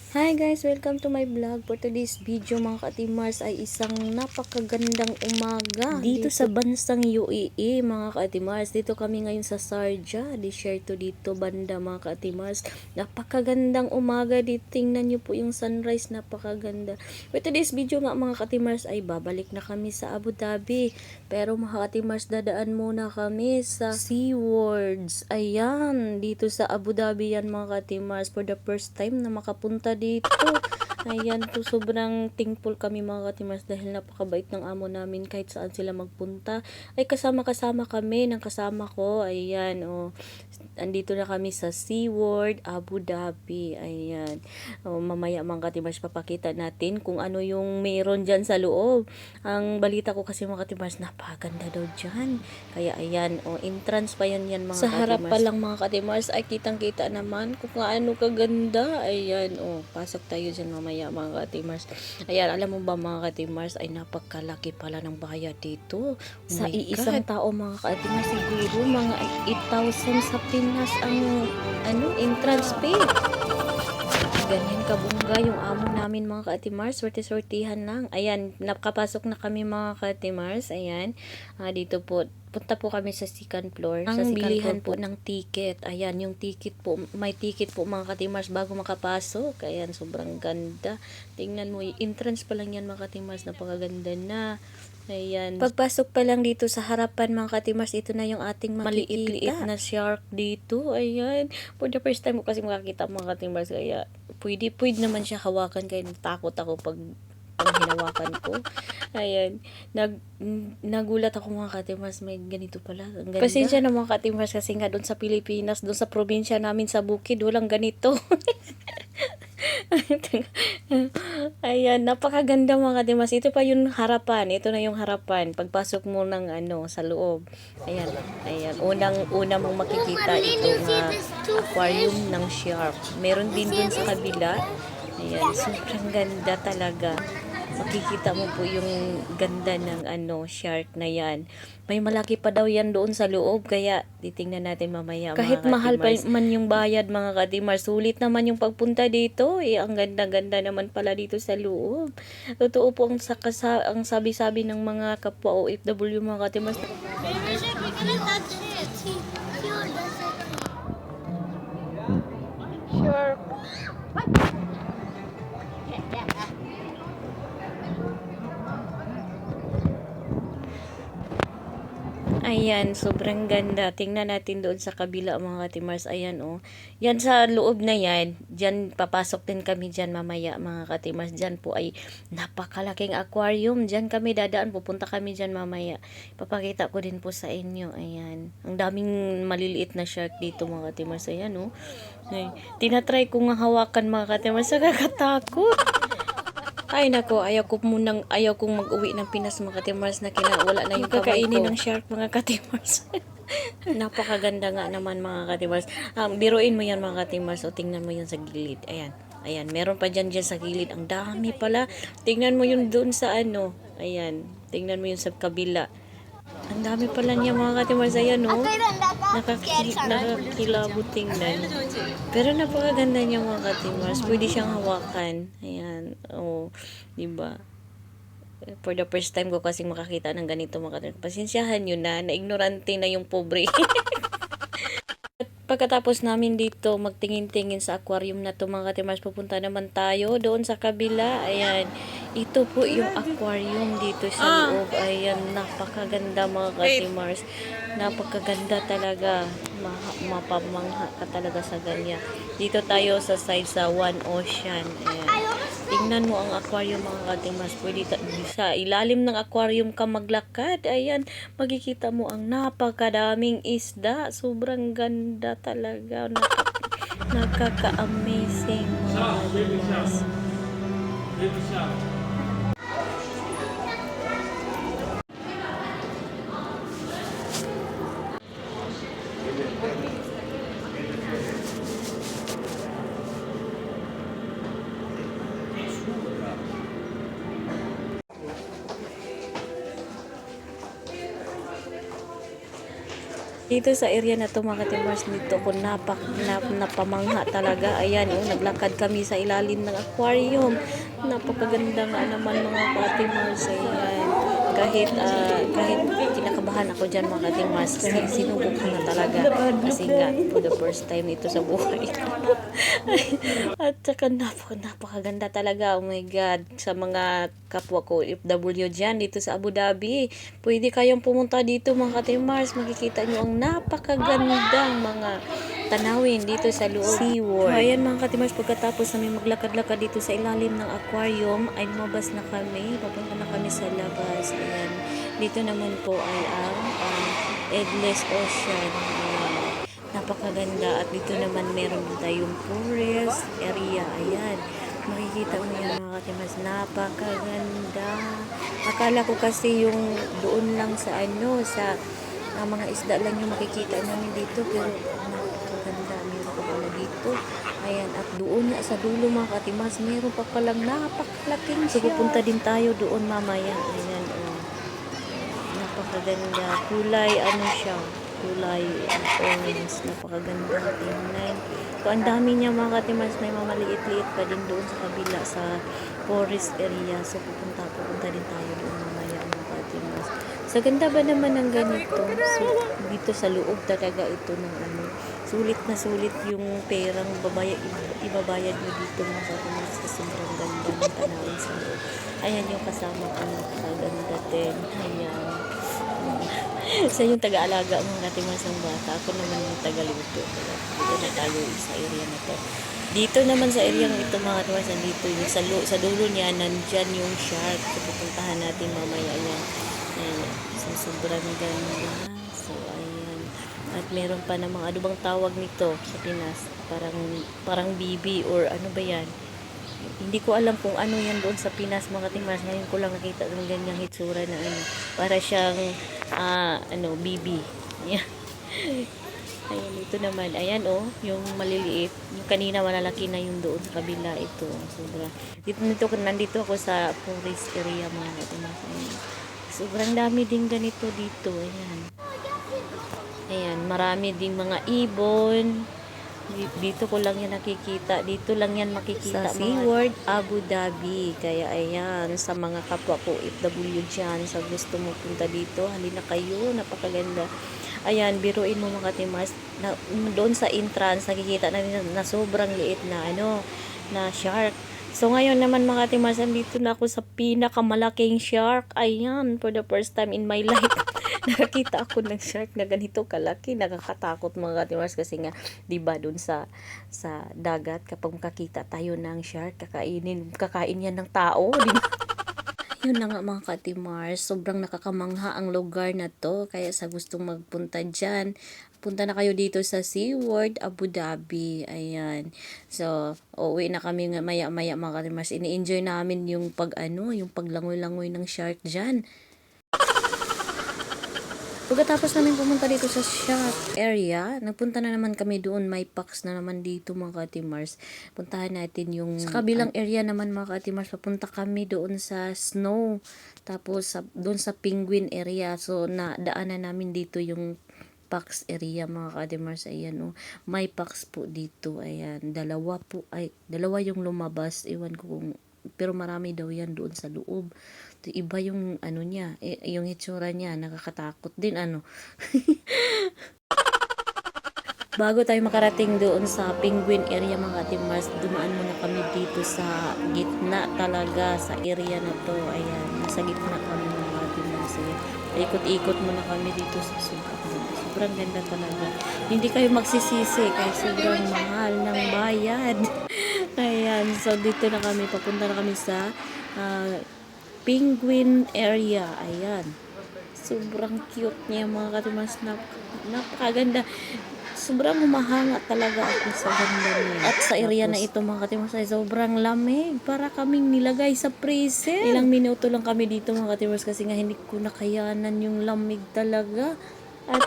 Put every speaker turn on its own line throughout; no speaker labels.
Hi guys! Welcome to my vlog. For today's video mga ka-Ate-Mars ay isang napakagandang umaga dito sa bansang UAE mga ka-Ate-Mars. Dito kami ngayon sa Sharjah. Di-share to dito banda mga ka-Ate-Mars. Napakagandang umaga dito. Tingnan nyo po yung sunrise. Napakaganda. For today's video nga mga ka-Ate-Mars ay babalik na kami sa Abu Dhabi. Pero mga ka-Ate-Mars dadaan muna kami sa SeaWorlds. Ayan. Dito sa Abu Dhabi yan mga ka-Ate-Mars. For the first time na makapunta dito. Ayan to, sobrang thankful kami mga ka-Ate-Mars dahil napakabait ng amo namin kahit saan sila magpunta. Ay kasama-kasama kami ng kasama ko. Ayan, oh. Andito na kami sa SeaWorld, Abu Dhabi. Ayan. Oh, mamaya mga ka-Ate-Mars papakita natin kung ano yung mayroon dyan sa loob. Ang balita ko kasi mga ka-Ate-Mars, napakaganda daw dyan. Kaya ayan, oh, entrance pa yan mga sa harap pa lang mga ka-Ate-Mars ay kitang-kita naman kung ano kaganda. Ayan, oh, pasok tayo dyan mamaya mga ka-Ate-Mars. Ayan, alam mo ba mga ka-Ate-Mars ay napakalaki pala ng bayad dito. Sa iisang tao mga ka-Ate-Mars siguro mga 8,000 sa Pinas ang entrance fee. Ganyan kabungga yung amo namin mga ka-Ate-Mars. Swerte-swertihan lang. Ayan, nakapasok na kami mga ka-Ate-Mars. Ayan, dito po punta po kami sa second floor. Sa bilihan po ng ticket. Ayan, yung ticket po, may ticket po mga ka-Ate-Mars bago makapasok. Ayan, sobrang ganda. Tingnan mo, entrance pa lang yan mga ka-Ate-Mars, napakaganda na. Ayan. Pagpasok pa lang dito sa harapan mga ka-Ate-Mars, ito na yung ating maliit-liit na shark dito. Ayan. For the first time ko kasi makakita mga ka-Ate-Mars, kaya pwede naman siya hawakan, kaya natakot ako pag hinawakan ko. Ayan. Nagulat ako mga ka-Ate-Mars, may ganito pala. Ang ganda. Pasensya na mga ka-Ate-Mars kasi nga doon sa Pilipinas, doon sa probinsya namin sa bukid, walang ganito. Ayan, napakaganda mga ka-Ate-Mars. Ito pa yung harapan. Ito na yung harapan. Pagpasok mo ng sa loob. Ayan, ayan. Una mong makikita itong aquarium ng shark. Meron din dun sa kabila. Ayan, sobrang ganda talaga. Makikita mo po yung ganda ng shark na yan. May malaki pa daw yan doon sa loob, kaya titingnan natin mamaya. Kahit mahal pa man yung bayad mga ka-Ate-Mars, sulit naman yung pagpunta dito. Ang ganda-ganda naman pala dito sa loob. Totoo po ang sabi-sabi ng mga kapwa OFW mga ka-Ate-Mars. Sure. Ayan, sobrang ganda. Tingnan natin doon sa kabila mga ka-Ate-Mars. Ayan, oh. Yan sa loob na yan. Diyan, papasok din kami dyan mamaya mga ka-Ate-Mars. Diyan po ay napakalaking aquarium. Diyan kami dadaan. Pupunta kami dyan mamaya. Papakita ko din po sa inyo. Ayan. Ang daming maliliit na shark dito mga ka-Ate-Mars. Ayan, oh. Ay, tinatry ko nga hawakan mga ka-Ate-Mars. Nakakatakot. Ay nako, ayaw kong mag-uwi ng Pinas mga ka-Ate-Mars na wala na yung kakainin ng shark mga ka-Ate-Mars. Napakaganda nga naman mga ka-Ate-Mars. Biruin mo yan mga ka-Ate-Mars, o tingnan mo yan sa gilid. Ayan. Ayan, meron pa dyan sa gilid. Ang dami pala. Tingnan mo yun doon sa Ayan. Tingnan mo yun sa kabila. Ang dami pala niya mga ka-Ate-Mars. Ayan, no? Nakakilabot tingnan. Pero napakaganda niya mga ka-Ate-Mars. Pwede siyang hawakan. Ayan. Oh, diba? For the first time ko kasi makakita ng ganito mga ka-Ate-Mars. Pasensyahan nyo na. Ignorante na yung pobre. Pagkatapos namin dito magtingin-tingin sa aquarium na to mga ka-Ate-Mars, pupunta naman tayo doon sa kabila. Ayan, ito po yung aquarium dito sa loob. Ayan, napakaganda mga ka-Ate-Mars. Napakaganda talaga. Mapamangha ka talaga sa ganyan. Dito tayo sa side sa One Ocean. Ayan. Tingnan mo ang aquarium mga ka-Ate-Mars. Pwede sa ilalim ng aquarium ka maglakad. Ayan, makikita mo ang napakadaming isda. Sobrang ganda talaga. Nakaka-amazing mga ka-Ate-Mars. Dito sa area na to mga katimars, dito ko napamangha talaga. Ayan, oh, naglakad kami sa ilalim ng aquarium. Napakaganda nga naman mga katimars. Ayan. Kahit kinakabahan ako dyan mga katimars, sinubok ko na talaga. Kasi nga, for the first time ito sa buhay ko. At saka napakaganda talaga. Oh my God. Sa mga kapwa ko, FW dyan, dito sa Abu Dhabi, pwede kayong pumunta dito mga katimars. Makikita nyo ang napakagandang mga tanawin dito sa loob. SeaWorld. So, ayan mga katimars, pagkatapos namin maglakad-lakad dito sa ilalim ng aquarium, ay lumabas na kami. Papunta na kami sa labas. Ayan. Dito naman po ay ang Endless Ocean. Ayan. Napakaganda. At dito naman meron tayong forest area. Ayan. Makikita mo yan mga katimars. Napakaganda. Akala ko kasi yung doon lang sa mga isda lang yung makikita namin dito. Pero napakaganda. Meron pa pala dito. Ayan. At doon nga sa dulo mga katimars, meron pa palang napakalaking siya. So pupunta din tayo doon mamaya. Ayan. Napakaganda. Kulay siya. Kulay orange. Napakaganda tingnan. So, ang dami niya mga katimars. May mamaliit-liit pa din doon sa kabila sa forest area. So, pupunta din tayo doon mamaya mga katimars. So, ganda ba naman ng ganito? So, dito sa loob talaga ito ng sulit na sulit yung perang ibabayad mo dito mga katimars. Kasi sobrang ganda ng tanawin sa loob. Ayan yung kasama ko. Napakaganda din. Ayan. Sa yung taga-alaga mga katimars ng bata. Ako naman yung taga-luto. Dito na tayo sa area na to. Dito naman sa area ito mga katimars, dito yung sa dulo niya, nandyan yung shark. So, pupuntahan natin mamaya yan. So, sobrang ganda. So, ayan. At meron pa namang ano bang tawag nito sa Pinas? Parang bibi or ano ba yan? Hindi ko alam kung ano yan doon sa Pinas mga katimars. Ngayon ko lang nakita ng ganyang hitsura na para siyang bibi. Ayan. Ayan, ito naman. Ayan yung maliliit. Yung kanina malalaki na yung doon sa kabila. Ito. Sobra. Nandito ako sa forest area mga katimars. Ayan. Sobrang dami din ganito dito. Ayan. Ayan. Marami ding mga ibon. Dito ko lang yan nakikita. Dito lang yan makikita. Sa SeaWorld Abu Dhabi. Kaya ayan, sa mga kapwa ko FW dyan, sa gusto mo punta dito, halina kayo. Napakaganda. Ayan, biruin mo mga katimars. Doon sa entrance, nakikita natin na sobrang liit na shark. So ngayon naman mga katimars, andito na ako sa pinakamalaking shark. Ayan, for the first time in my life. Nakakita ako ng shark na ganito kalaki. Nakakatakot mga katimars kasi nga, diba dun sa dagat, kapag makakita tayo ng shark, kakain yan ng tao. Diba? Yun na nga mga katimars, sobrang nakakamangha ang lugar na to. Kaya sa gustong magpunta dyan, punta na kayo dito sa SeaWorld Abu Dhabi. Ayan. So, uuwi na kami maya-maya mga katimars. Ini-enjoy namin yung yung paglangoy-langoy ng shark dyan. Pagkatapos namin pumunta dito sa shark area, nagpunta na naman kami doon. May packs na naman dito mga katimars. Puntahan natin yung sa kabilang area naman mga katimars. Papunta kami doon sa snow. Tapos doon sa penguin area. So nadaanan namin dito yung packs area mga katimars. Ayan may packs po dito. Ayan. Dalawa yung lumabas. Iwan ko kung pero marami daw yan doon sa loob. Iba yung niya, yung itsura niya, nakakatakot din Bago tayo makarating doon sa penguin area mga katimars, dumaan muna kami dito sa gitna talaga sa area na to. Ayan, nasa gitna kami mga katimars. Ikot-ikot muna kami dito sa sobrang ganda talaga. Hindi kayo magsisisi kahit sobrang mahal ng bayad. Ayan, so dito na kami, papunta na kami sa penguin area. Ayan. Sobrang cute niya mga katimars. Napakaganda. Sobrang humahanga talaga ako sa ganda niya. At sa area na ito mga katimars ay sobrang lamig. Para kaming nilagay sa freezer. Ilang minuto lang kami dito mga katimars kasi nga hindi ko nakayanan yung lamig talaga. At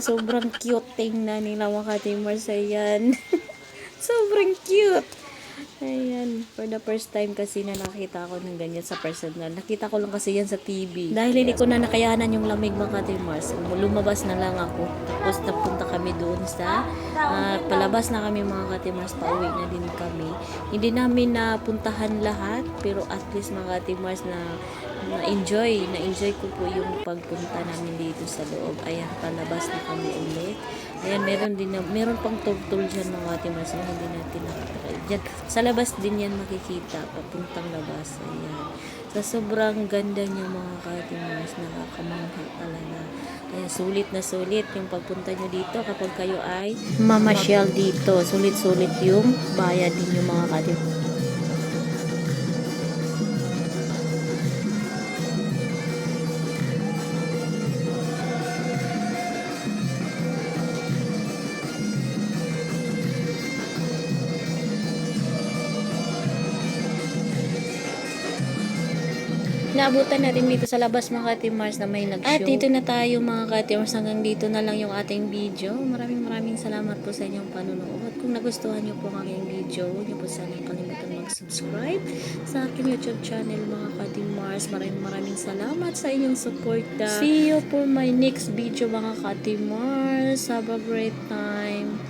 sobrang cute tingnan nila mga katimars. Ayan. Sobrang cute. Ayan, for the first time kasi na nakita ko ng ganyan sa personal. Nakita ko lang kasi yan sa TV. Dahil hindi ko na nakayanan yung lamig mga Mars, lumabas na lang ako. Tapos napunta kami doon sa palabas na kami mga Mars, pauwi na din kami. Hindi namin napuntahan lahat, pero at least mga Mars na-enjoy ko po yung pagpunta namin dito sa loob. Ayan, palabas na kami ulit. Ayan, meron pang turtle dyan mga Mars, na hindi natin nakita. Diyan, sa labas din yan makikita, papuntang labas. Ayan. Sa sobrang ganda niya mga Mars, nakakamangha talaga. Kaya sulit na sulit yung pagpunta nyo dito kapag kayo ay mamasyal dito. Sulit-sulit yung bayad din yung mga Mars. Naabutan natin dito sa labas mga Mars na may nag-show. At dito na tayo mga Mars, hanggang dito na lang yung ating video. Maraming salamat po sa inyong panunood. Kung nagustuhan nyo po ang aking video, huwag nyo po sana kalimutan mag-subscribe sa aking YouTube channel mga Mars. Maraming salamat sa inyong suporta. See you for my next video mga Mars. Have a great time.